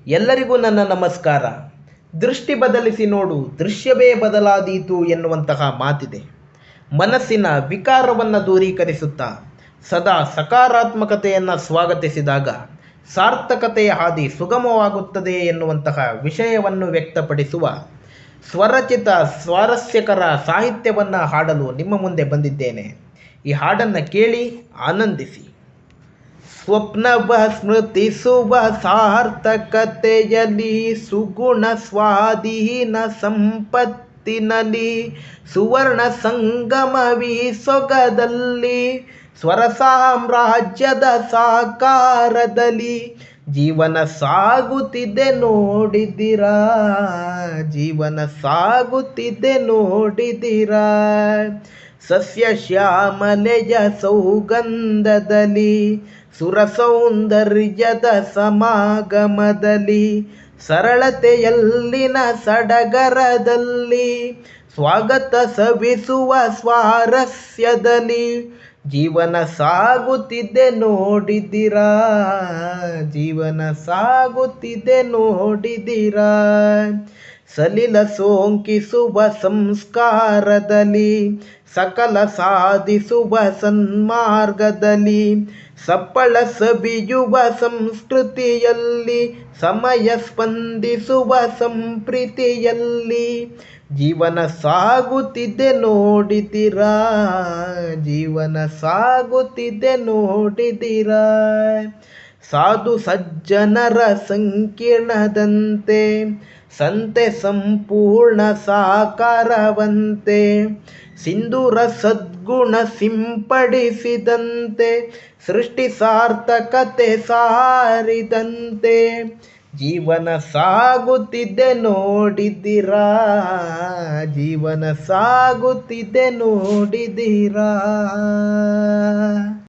ಎಲ್ಲರಿಗೂ ನನ್ನ ನಮಸ್ಕಾರ. ದೃಷ್ಟಿ ಬದಲಿಸಿ ನೋಡು, ದೃಶ್ಯವೇ ಬದಲಾದೀತು ಎನ್ನುವಂತಹ ಮಾತಿದೆ. ಮನಸ್ಸಿನ ವಿಕಾರವನ್ನು ದೂರೀಕರಿಸುತ್ತಾ ಸದಾ ಸಕಾರಾತ್ಮಕತೆಯನ್ನು ಸ್ವಾಗತಿಸಿದಾಗ ಸಾರ್ಥಕತೆಯ ಹಾದಿ ಸುಗಮವಾಗುತ್ತದೆ ಎನ್ನುವಂತಹ ವಿಷಯವನ್ನು ವ್ಯಕ್ತಪಡಿಸುವ ಸ್ವರಚಿತ ಸ್ವಾರಸ್ಯಕರ ಸಾಹಿತ್ಯವನ್ನು ಹಾಡಲು ನಿಮ್ಮ ಮುಂದೆ ಬಂದಿದ್ದೇನೆ. ಈ ಹಾಡನ್ನು ಕೇಳಿ ಆನಂದಿಸಿ. ಸ್ವಪ್ನವ ಸ್ಮೃತಿಸುವ ಸಾರ್ಥಕತೆಯಲ್ಲಿ ಸುಗುಣ ಸ್ವಾಧೀನ ಸಂಪತ್ತಿನಲ್ಲಿ ಸುವರ್ಣ ಸಂಗಮವಿ ಸೊಗದಲ್ಲಿ ಸ್ವರ ಸಾಮ್ರಾಜ್ಯದ ಸಾಕಾರದಲ್ಲಿ ಜೀವನ ಸಾಗುತ್ತಿದೆ ನೋಡಿದಿರಾ, ಜೀವನ ಸಾಗುತ್ತಿದೆ ನೋಡಿದಿರಾ. ಸಸ್ಯ ಶ್ಯಾಮಲೆಯ ಸೌಗಂಧದಲ್ಲಿ ಸುರ ಸೌಂದರ್ಯದ ಸಮಾಗಮದಲ್ಲಿ ಸರಳತೆಯಲ್ಲಿನ ಸಡಗರದಲ್ಲಿ ಸ್ವಾಗತ ಸವಿಸುವ ಸ್ವಾರಸ್ಯದಲ್ಲಿ ಜೀವನ ಸಾಗುತ್ತಿದೆ ನೋಡಿದಿರಾ, ಜೀವನ ಸಾಗುತ್ತಿದೆ ನೋಡಿದಿರಾ. ಸಲಿಲ ಸೋಂಕಿಸುವ ಸಂಸ್ಕಾರದಲ್ಲಿ ಸಕಲ ಸಾಧಿಸುವ ಸನ್ಮಾರ್ಗದಲ್ಲಿ ಸಪ್ಪಳ ಸವಿಯುವ ಸಂಸ್ಕೃತಿಯಲ್ಲಿ ಸಮಯ ಸ್ಪಂದಿಸುವ ಸಂಪ್ರೀತಿಯಲ್ಲಿ ಜೀವನ ಸಾಗುತ್ತಿದೆ ನೋಡಿದಿರಾ, ಜೀವನ ಸಾಗುತ್ತಿದೆ ನೋಡಿದಿರಾ. ಸಾಧು ಸಜ್ಜನರ ಸಂಕೀರ್ಣದಂತೆ ಸಂತೆ ಸಂಪೂರ್ಣ ಸಾಕಾರವಂತೆ ಸಿಂಧೂರ ಸದ್ಗುಣ ಸಿಂಪಡಿಸಿದಂತೆ ಸೃಷ್ಟಿ ಸಾರ್ಥಕತೆ ಸಾರಿದಂತೆ ಜೀವನ ಸಾಗುತ್ತಿದೆ ನೋಡಿದಿರಾ, ಜೀವನ ಸಾಗುತ್ತಿದೆ ನೋಡಿದಿರಾ.